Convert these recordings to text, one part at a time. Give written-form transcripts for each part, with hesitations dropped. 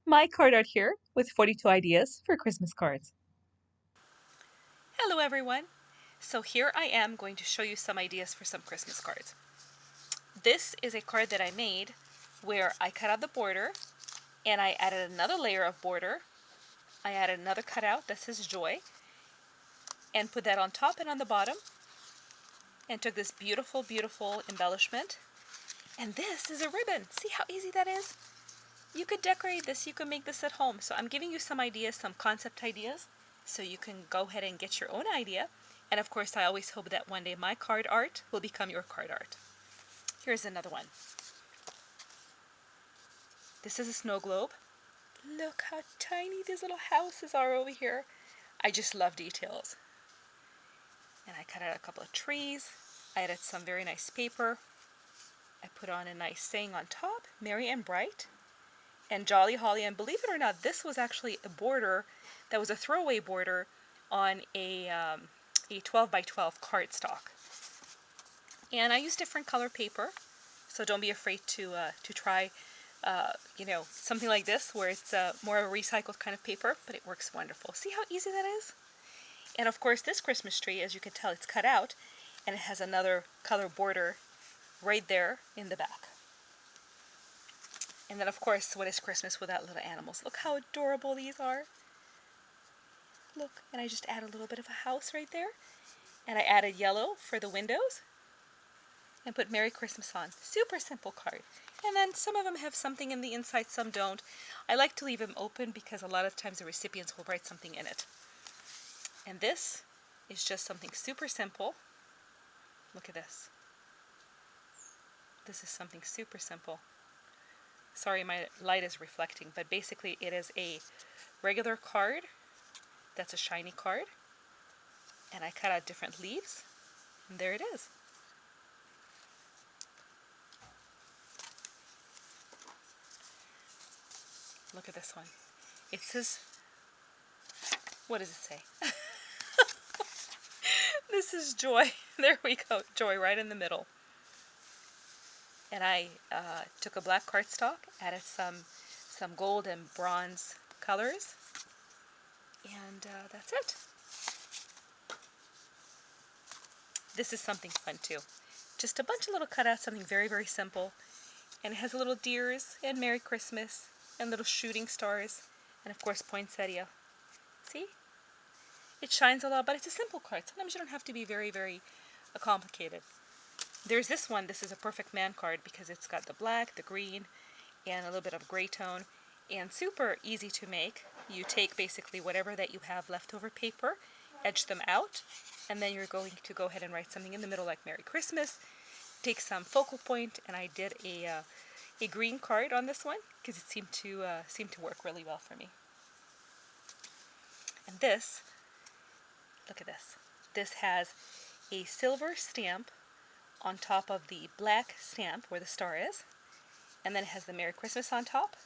My card art here with 42 ideas for Christmas cards. Hello everyone! So here I am going to show you some ideas for some Christmas cards. This is a card that I made where I cut out the border and I added another layer of border. I added another cutout that says joy and put that on top and on the bottom and took this beautiful embellishment. And this is a ribbon. See how easy that is? You could decorate this, you could make this at home. So I'm giving you some ideas, some concept ideas, so you can go ahead and get your own idea. And of course, I always hope that one day my card art will become your card art. Here's another one. This is a snow globe. Look how tiny these little houses are over here. I just love details. And I cut out a couple of trees. I added some very nice paper. I put on a nice saying on top, Merry and Bright, and Jolly Holly. And believe it or not, this was actually a border that was a throwaway border on a 12 by 12 cardstock. And I used different color paper, so don't be afraid to try something like this where it's more of a recycled kind of paper, but it works wonderful. See how easy that is? And of course, this Christmas tree, as you can tell, it's cut out, and it has another color border right there in the back. And then, of course, what is Christmas without little animals? Look how adorable these are. Look, and I just add a little bit of a house right there. And I added yellow for the windows and put Merry Christmas on. Super simple card. And then some of them have something in the inside, some don't. I like to leave them open because a lot of times the recipients will write something in it. And this is just something super simple. Look at this. This is something super simple. Sorry, my light is reflecting, but basically it is a regular card that's a shiny card. And I cut out different leaves, and there it is. Look at this one. It says, what does it say? This is joy. There we go, joy right in the middle. And I took a black cardstock, added some gold and bronze colors, and that's it. This is something fun too. Just a bunch of little cutouts, something very simple. And it has little deers and Merry Christmas and little shooting stars and of course poinsettia. See? It shines a lot, but it's a simple card. Sometimes you don't have to be very complicated. There's this one. This is a perfect man card because it's got the black, the green, and a little bit of gray tone, and super easy to make. You take basically whatever that you have leftover paper, edge them out, and then you're going to go ahead and write something in the middle like Merry Christmas. Take some focal point, and I did a green card on this one because it seemed to work really well for me. And this, look at this. This has a silver stamp on top of the black stamp where the star is, and then it has the Merry Christmas on top,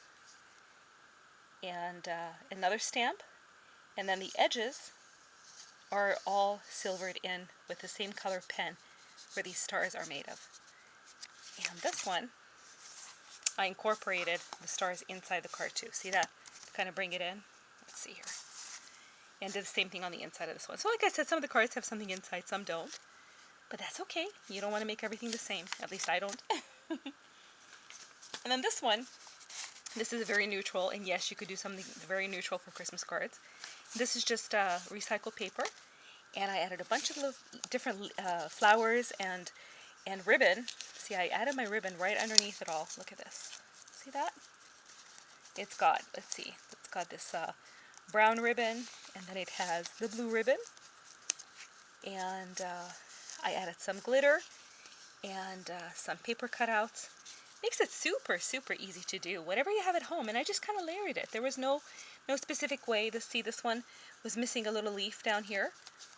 and another stamp, and then the edges are all silvered in with the same color pen where these stars are made of. And this one, I incorporated the stars inside the card too. See that? To kind of bring it in. Let's see here. And did the same thing on the inside of this one. So like I said, some of the cards have something inside, some don't. But that's okay. You don't want to make everything the same. At least I don't. And then this one, this is very neutral. And yes, you could do something very neutral for Christmas cards. This is just recycled paper. And I added a bunch of different flowers and ribbon. See, I added my ribbon right underneath it all. Look at this. See that? It's got, let's see, it's got this brown ribbon, and then it has the blue ribbon. And I added some glitter and some paper cutouts. Makes it super easy to do. Whatever you have at home, and I just kind of layered it. There was no specific way. See, this one was missing a little leaf down here.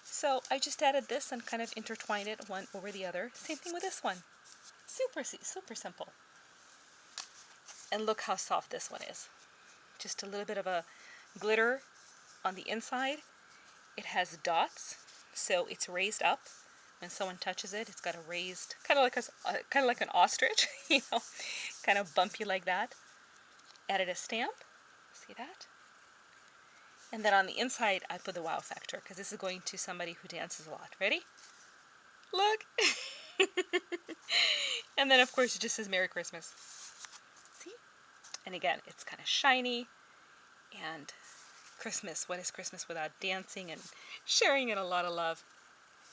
So I just added this and kind of intertwined it one over the other. Same thing with this one. Super simple. And look how soft this one is. Just a little bit of a glitter on the inside. It has dots, so it's raised up. When someone touches it, it's got a raised, kind of like an ostrich, kind of bumpy like that. Added a stamp, See that? And then on the inside, I put the wow factor because this is going to somebody who dances a lot. Ready? Look! And then, of course, it just says Merry Christmas. See? And again, it's kind of shiny. And Christmas, what is Christmas without dancing and sharing it a lot of love?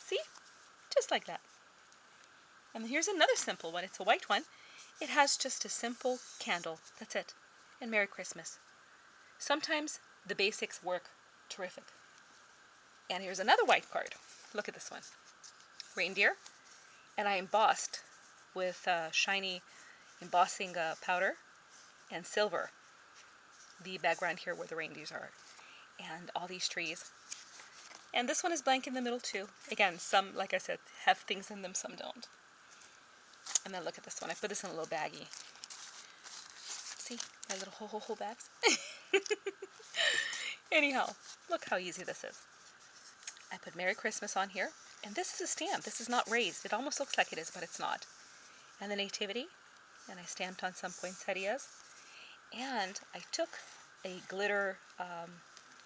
See? Just like that. And here's another simple one. It's a white one. It has just a simple candle. That's it. And Merry Christmas. Sometimes the basics work terrific. And here's another white card. Look at this one. Reindeer. And I embossed with shiny embossing powder and silver the background here where the reindeers are. And all these trees. And this one is blank in the middle too. Again, some, like I said, have things in them, some don't. And then look at this one. I put this in a little baggie. See? My little ho-ho-ho bags. Anyhow, look how easy this is. I put Merry Christmas on here. And this is a stamp. This is not raised. It almost looks like it is, but it's not. And the Nativity. And I stamped on some poinsettias. And I took a glitter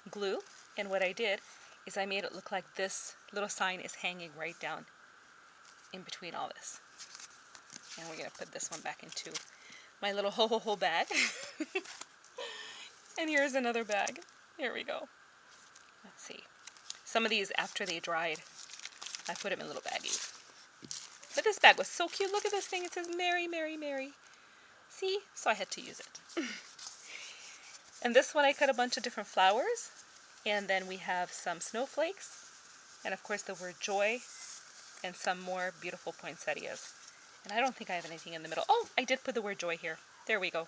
glue. And what I did is I made it look like this little sign is hanging right down in between all this. And we're going to put this one back into my little ho-ho-ho bag. And here's another bag. Here we go. Let's see. Some of these, after they dried, I put them in little baggies. But this bag was so cute. Look at this thing. It says Merry, Merry, Merry. See? So I had to use it. And this one I cut a bunch of different flowers. And then we have some snowflakes. And of course the word joy. And some more beautiful poinsettias. And I don't think I have anything in the middle. Oh, I did put the word joy here. There we go.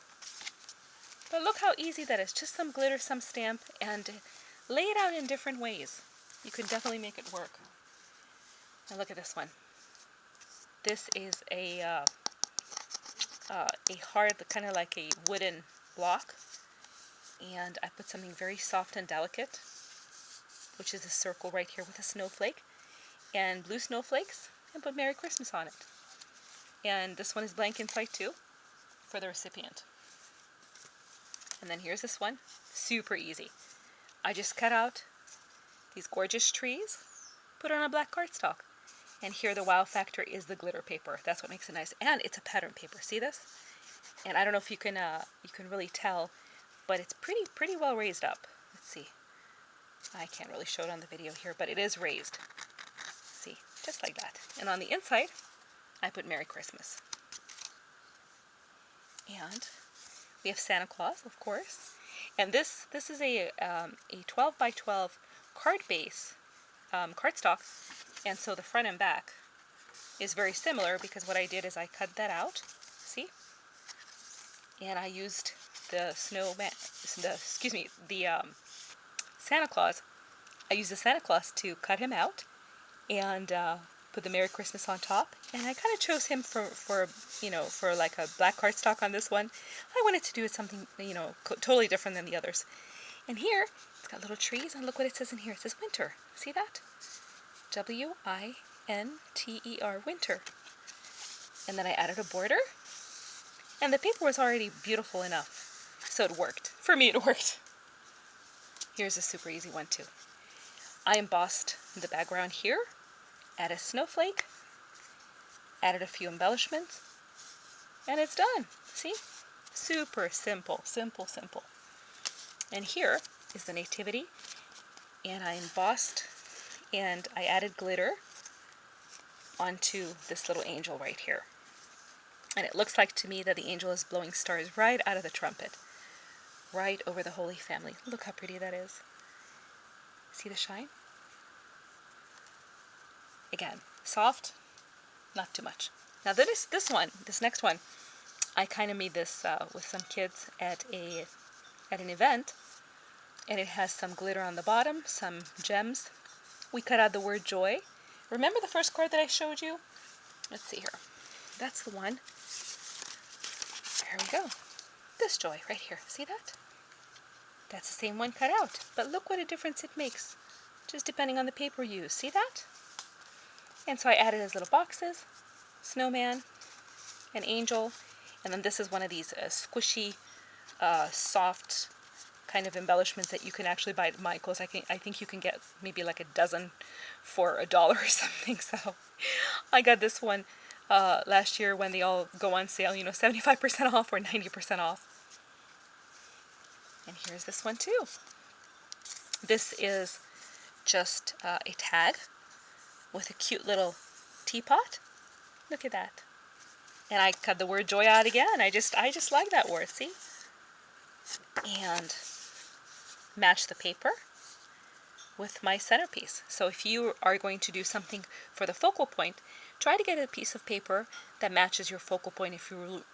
But look how easy that is. Just some glitter, some stamp, and lay it out in different ways. You can definitely make it work. Now look at this one. This is a hard, kind of like a wooden block. And I put something very soft and delicate, which is a circle right here with a snowflake. And blue snowflakes, and put Merry Christmas on it. And this one is blank inside too, for the recipient. And then here's this one, super easy. I just cut out these gorgeous trees, put it on a black cardstock. And here the wow factor is the glitter paper. That's what makes it nice. And it's a pattern paper, see this? And I don't know if you can really tell, but it's pretty well raised up. Let's see. I can't really show it on the video here, but it is raised. See, just like that. And on the inside, I put Merry Christmas. And we have Santa Claus, of course. And this is a 12 by 12 card base cardstock. And so the front and back is very similar because what I did is I cut that out. See? And I used the Santa Claus. I used the Santa Claus to cut him out and put the Merry Christmas on top. And I kind of chose him for like a black cardstock on this one. I wanted to do something, totally different than the others. And here, it's got little trees, and look what it says in here. It says winter. See that? W-I-N-T-E-R, winter. And then I added a border. And the paper was already beautiful enough, so it worked. For me, it worked. Here's a super easy one, too. I embossed the background here, added a snowflake, added a few embellishments, and it's done. See? Super simple, simple, simple. And here is the Nativity, and I embossed and I added glitter onto this little angel right here. And it looks like to me that the angel is blowing stars right out of the trumpet, right over the Holy Family. Look how pretty that is. See the shine? Again, soft, not too much. Now this next one, I kind of made this with some kids at an event, and it has some glitter on the bottom, some gems. We cut out the word joy. Remember the first card that I showed you? Let's see here. That's the one. There we go. This joy right here. See that? That's the same one cut out. But look what a difference it makes, just depending on the paper you use. See that? And so I added as little boxes, snowman, an angel, and then this is one of these squishy, soft kind of embellishments that you can actually buy at Michael's. I think you can get maybe like a dozen for $1 or something. So I got this one last year when they all go on sale, 75% off or 90% off. And here's this one too. This is just a tag with a cute little teapot. Look at that. And I cut the word joy out again. I just like that word, see? And match the paper with my centerpiece. So if you are going to do something for the focal point, try to get a piece of paper that matches your focal point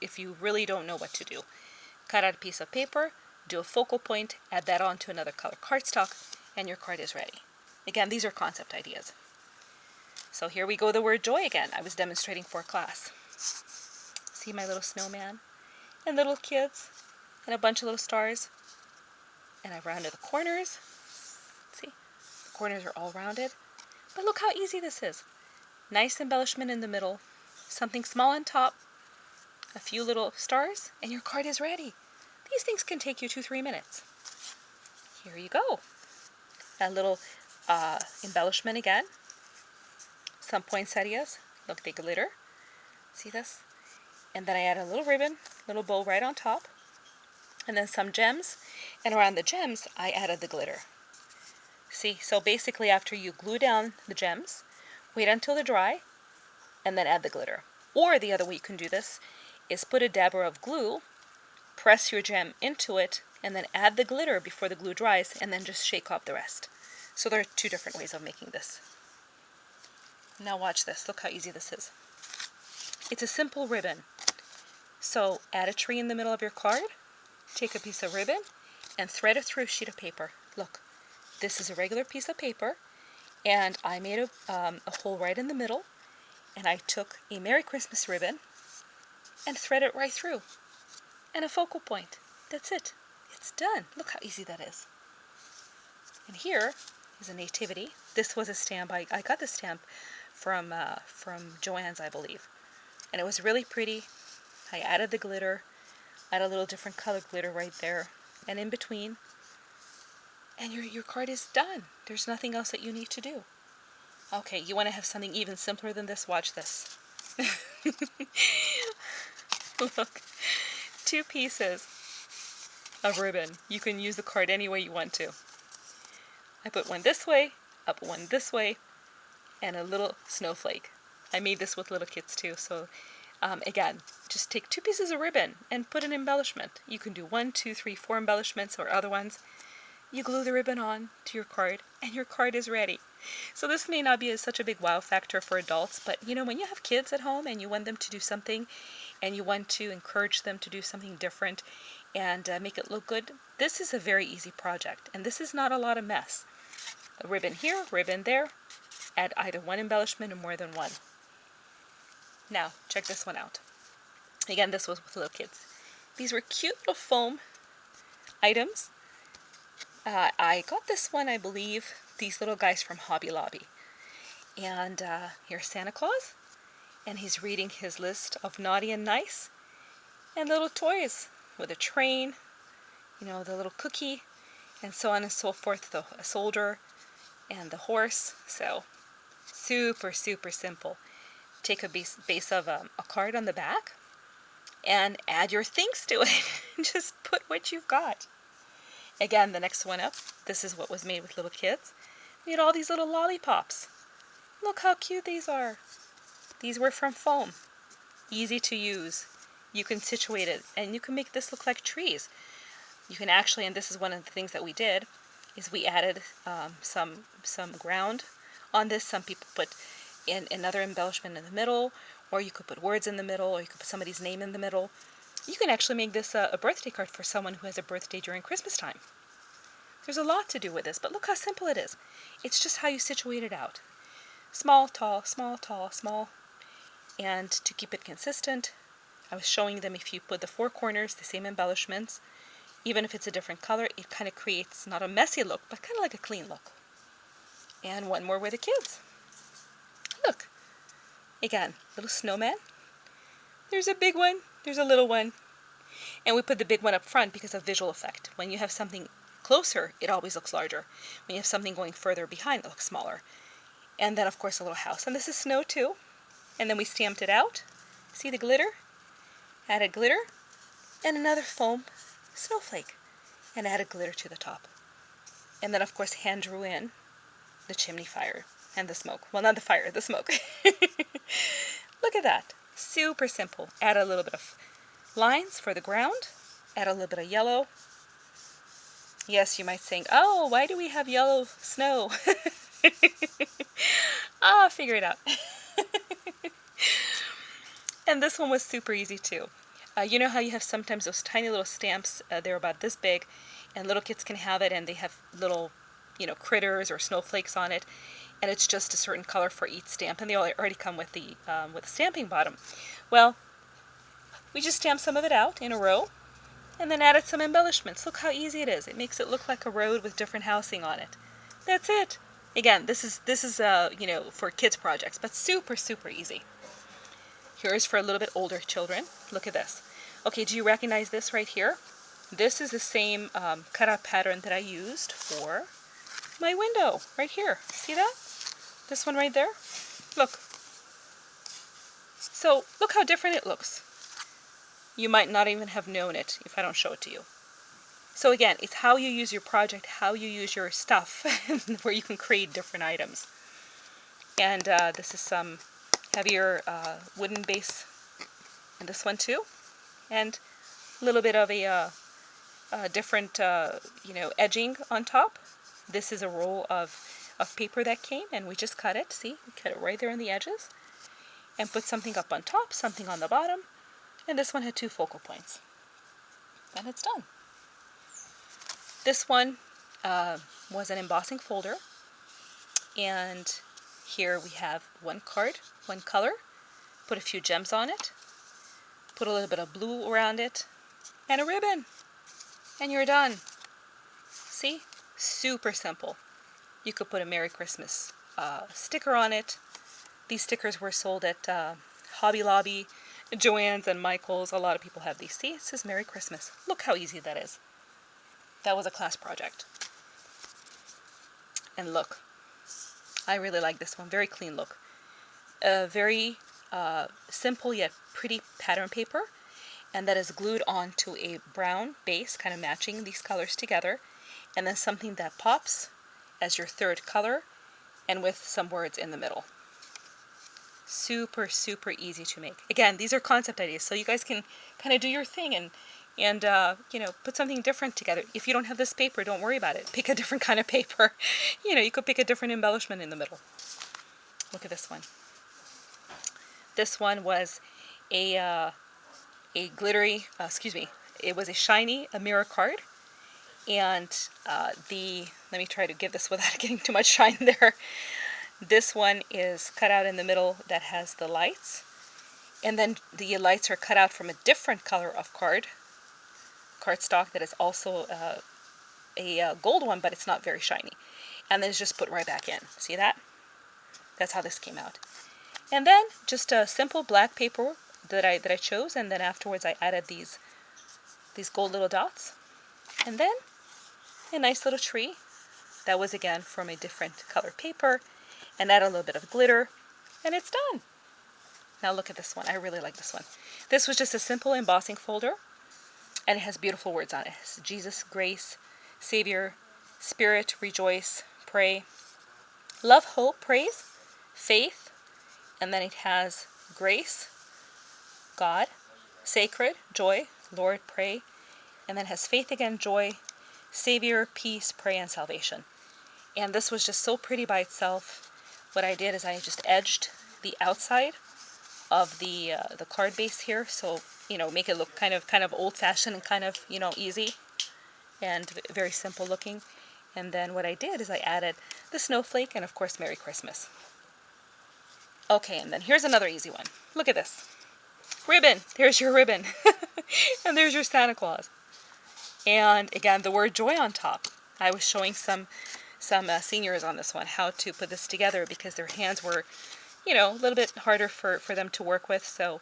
if you really don't know what to do. Cut out a piece of paper, do a focal point, add that onto another color cardstock, and your card is ready. Again, these are concept ideas. So here we go, the word joy again. I was demonstrating for class. See my little snowman and little kids and a bunch of little stars. And I rounded the corners. See, the corners are all rounded. But look how easy this is. Nice embellishment in the middle, something small on top, a few little stars, and your card is ready. These things can take you 2-3 minutes. Here you go. A little embellishment again. Some poinsettias. Look, they glitter. See this? And then I add a little ribbon, little bow right on top. And then some gems. And around the gems, I added the glitter. See, so basically after you glue down the gems, wait until they're dry, and then add the glitter. Or the other way you can do this is put a dabber of glue, press your gem into it, and then add the glitter before the glue dries, and then just shake off the rest. So there are 2 different ways of making this. Now watch this. Look how easy this is. It's a simple ribbon. So add a tree in the middle of your card, take a piece of ribbon, and thread it through a sheet of paper. Look, this is a regular piece of paper, and I made a hole right in the middle, and I took a Merry Christmas ribbon and thread it right through, and a focal point. That's it. It's done. Look how easy that is. And here is a nativity. This was a stamp. I got this stamp from Joann's, I believe, and it was really pretty. I added the glitter, add a little different color glitter right there, and in between, and your card is done. There's nothing else that you need to do. Okay, you want to have something even simpler than this? Watch this. Look, 2 pieces of ribbon. You can use the card any way you want to. I put one this way, I put one this way, and a little snowflake. I made this with little kids too, so again, just take 2 pieces of ribbon and put an embellishment. You can do 1, 2, 3, 4 embellishments or other ones. You glue the ribbon on to your card, and your card is ready. So this may not be such a big wow factor for adults, but when you have kids at home and you want them to do something, and you want to encourage them to do something different and make it look good, this is a very easy project, and this is not a lot of mess. A ribbon here, ribbon there, add either 1 embellishment or more than 1. Now, check this one out. Again, this was with little kids. These were cute little foam items. I got this one, I believe, these little guys from Hobby Lobby. And here's Santa Claus, and he's reading his list of naughty and nice, and little toys with a train, the little cookie, and so on and so forth, a soldier and the horse. So super, super simple. Take a base of a card on the back and add your things to it. Just put what you've got. Again, the next one up, this is what was made with little kids. We had all these little lollipops. Look how cute these are. These were from foam. Easy to use. You can situate it, and you can make this look like trees. You can actually, and this is one of the things that we did, is we added some ground on this. Some people put in another embellishment in the middle, or you could put words in the middle, or you could put somebody's name in the middle. You can actually make this a birthday card for someone who has a birthday during Christmas time. There's a lot to do with this, but look how simple it is. It's just how you situate it out. Small, tall, small, tall, small. And to keep it consistent, I was showing them if you put the 4 corners, the same embellishments, even if it's a different color, it kind of creates not a messy look, but kind of like a clean look. And one more with the kids. Look. Again, little snowman. There's a big one. There's a little one. And we put the big one up front because of visual effect. When you have something closer, it always looks larger. When you have something going further behind, it looks smaller. And then, of course, a little house. And this is snow, too. And then we stamped it out. See the glitter? Added glitter. And another foam snowflake. And added glitter to the top. And then, of course, hand drew in the chimney fire and the smoke. Well, not the fire, the smoke. Look at that. Super simple. Add a little bit of lines for the ground. Add a little bit of yellow. Yes, you might think, oh, why do we have yellow snow? Figure it out. And this one was super easy too. You know how you have sometimes those tiny little stamps, they're about this big, and little kids can have it, and they have little, critters or snowflakes on it, and it's just a certain color for each stamp, and they already come with the stamping bottom. Well, we just stamped some of it out in a row, and then added some embellishments. Look how easy it is. It makes it look like a road with different housing on it. That's it. Again, this is for kids projects, but super, super easy. Here's for a little bit older children. Look at this. Okay, do you recognize this right here? This is the same cutout pattern that I used for my window right here. See that? This one right there? Look. So look how different it looks. You might not even have known it if I don't show it to you. So again, it's how you use your project, how you use your stuff, where you can create different items. And this is some heavier wooden base in this one too. And a little bit of a different, edging on top. This is a roll of paper that came, and we just cut it. See, we cut it right there on the edges. And put something up on top, something on the bottom. And this one had 2 focal points. And it's done. This one was an embossing folder. And here we have one card, one color. Put a few gems on it. Put a little bit of blue around it. And a ribbon. And you're done. See? Super simple. You could put a Merry Christmas sticker on it. These stickers were sold at Hobby Lobby, Joann's, and Michael's. A lot of people have these. See, it says Merry Christmas. Look how easy that is. That was a class project. And look, I really like this one. Very clean look. Very simple yet pretty pattern paper. And that is glued onto a brown base, kind of matching these colors together. And then something that pops as your third color, and with some words in the middle. Super, super easy to make. Again, these are concept ideas, so you guys can kind of do your thing and put something different together. If you don't have this paper, don't worry about it. Pick a different kind of paper. You could pick a different embellishment in the middle. Look at this one. This one was a glittery, it was a shiny, a mirror card. And let me try to give this without getting too much shine there. This one is cut out in the middle that has the lights. And then the lights are cut out from a different color of cardstock that is also a gold one, but it's not very shiny. And then it's just put right back in. See that? That's how this came out. And then just a simple black paper that I chose, and then afterwards I added these gold little dots. And then a nice little tree that was again from a different color paper, and add a little bit of glitter, and it's done. Now look at this one. I really like this one. This was just a simple embossing folder, and it has beautiful words on it. It has Jesus, grace, Savior, Spirit, rejoice, pray, love, hope, praise, faith, and then it has grace, God, sacred, joy, Lord, pray, and then it has faith again, joy, Savior, peace, pray, and salvation. And this was just so pretty by itself. What I did is I just edged the outside of the card base here, so make it look kind of old-fashioned and kind of easy and very simple looking. And then what I did is I added the snowflake and of course Merry Christmas. Okay, and then here's another easy one. Look at this ribbon. There's your ribbon, and there's your Santa Claus. And again, the word joy on top. I was showing some seniors on this one how to put this together because their hands were, a little bit harder for them to work with. So,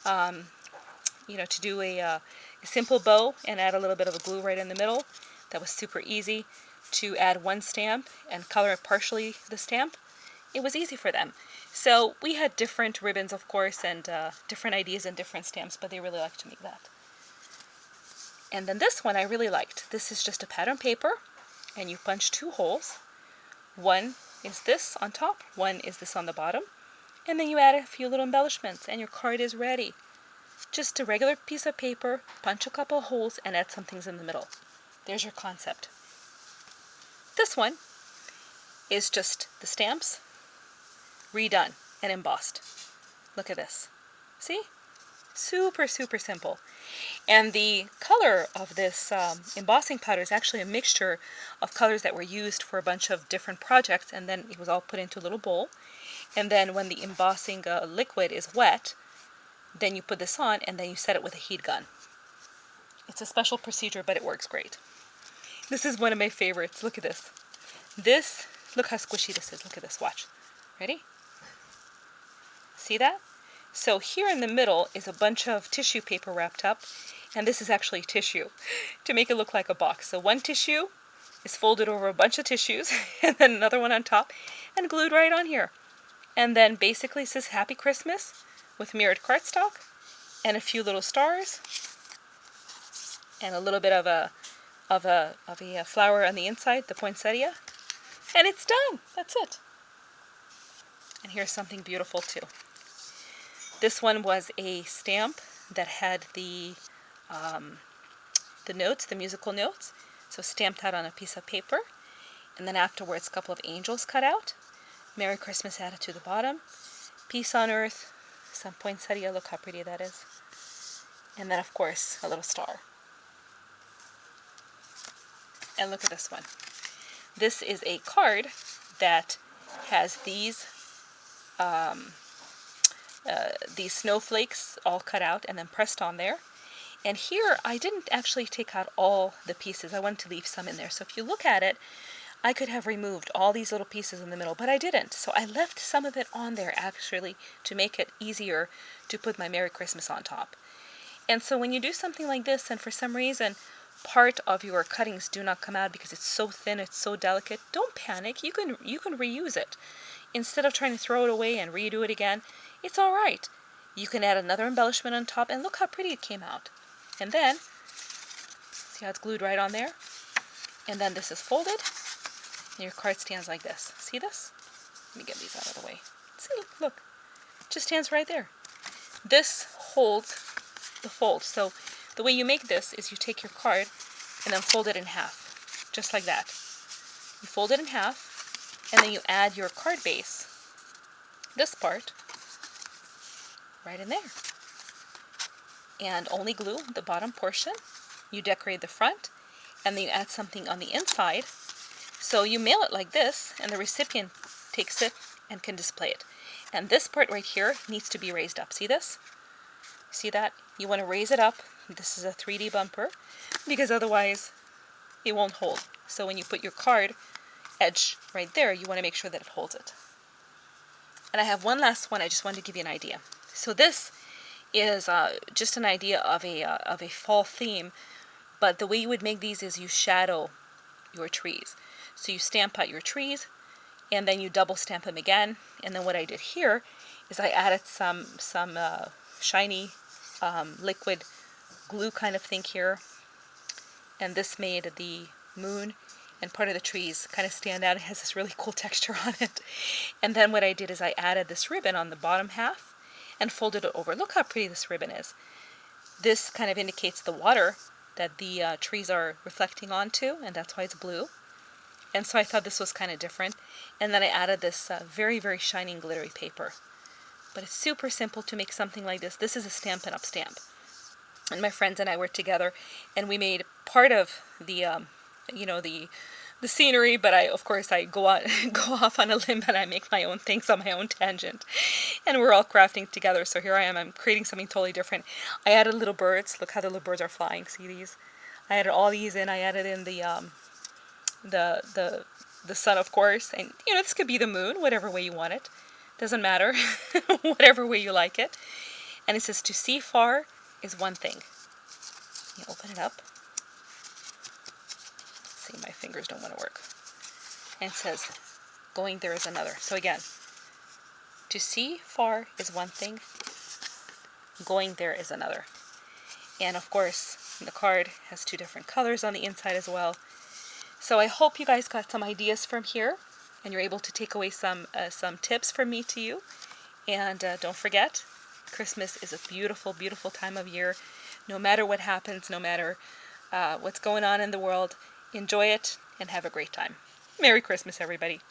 to do a simple bow and add a little bit of a glue right in the middle. that was super easy to add one stamp and color partially the stamp. It was easy for them. So we had different ribbons, of course, and different ideas and different stamps, but they really liked to make that. And then this one I really liked. This is just a pattern paper, and you punch 2 holes. One is this on top, one is this on the bottom, and then you add a few little embellishments, and your card is ready. Just a regular piece of paper, punch a couple holes, and add some things in the middle. There's your concept. This one is just the stamps redone and embossed. Look at this. See? Super, super simple. And the color of this embossing powder is actually a mixture of colors that were used for a bunch of different projects, and then it was all put into a little bowl. And then when the embossing liquid is wet, then you put this on, and then you set it with a heat gun. It's a special procedure, but it works great. This is one of my favorites. Look at this. Look how squishy this is. Look at this. Watch. Ready? See that? So here in the middle is a bunch of tissue paper wrapped up, and this is actually tissue to make it look like a box. So one tissue is folded over a bunch of tissues, and then another one on top, and glued right on here. And then basically it says Happy Christmas with mirrored cardstock, and a few little stars, and a little bit of a flower on the inside, the poinsettia, and it's done. That's it. And here's something beautiful too. This one was a stamp that had the notes, the musical notes, so stamped out on a piece of paper, and then afterwards a couple of angels cut out, Merry Christmas added to the bottom, peace on earth, some poinsettia, look how pretty that is, and then of course a little star. And look at this one. This is a card that has these snowflakes all cut out and then pressed on there. And here I didn't actually take out all the pieces. I wanted to leave some in there. So if you look at it, I could have removed all these little pieces in the middle, but I didn't. So I left some of it on there actually to make it easier to put my Merry Christmas on top. And so when you do something like this and for some reason part of your cuttings do not come out because it's so thin, it's so delicate, don't panic. You can reuse it. Instead of trying to throw it away and redo it again, it's all right. You can add another embellishment on top, and look how pretty it came out. And then, see how it's glued right on there? And then this is folded, and your card stands like this. See this? Let me get these out of the way. See, look. It just stands right there. This holds the fold. So the way you make this is you take your card and then fold it in half, just like that. You fold it in half, and then you add your card base, this part, right in there. And only glue the bottom portion. You decorate the front, and then you add something on the inside. So you mail it like this, and the recipient takes it and can display it. And this part right here needs to be raised up. See this? See that? You want to raise it up. This is a 3D bumper, because otherwise it won't hold. So when you put your card edge right there, you want to make sure that it holds it. And I have one last one. I just wanted to give you an idea. So this is just an idea of a fall theme, but the way you would make these is you shadow your trees. So you stamp out your trees, and then you double stamp them again. And then what I did here is I added some shiny liquid glue kind of thing here, and this made the moon and part of the trees kind of stand out. It has this really cool texture on it. And then what I did is I added this ribbon on the bottom half and folded it over. Look how pretty this ribbon is. This kind of indicates the water that the trees are reflecting onto, and that's why it's blue. And so I thought this was kind of different. And then I added this very, very shining glittery paper. But it's super simple to make something like this. This is a Stampin' Up! Stamp. And my friends and I were together, and we made part of the the scenery, but of course I go off on a limb and I make my own things on my own tangent. And we're all crafting together, so here I am, I'm creating something totally different. I added little birds. Look how the little birds are flying. See these? I added all these in. I added in the sun, of course, and this could be the moon, whatever way you want it. Doesn't matter. Whatever way you like it. And it says to see far is one thing. You open it up. See, my fingers don't want to work. And it says, going there is another. So again, to see far is one thing, going there is another. And of course, the card has 2 different colors on the inside as well. So I hope you guys got some ideas from here, and you're able to take away some tips from me to you. And don't forget, Christmas is a beautiful, beautiful time of year. No matter what happens, no matter what's going on in the world, enjoy it and have a great time. Merry Christmas, everybody.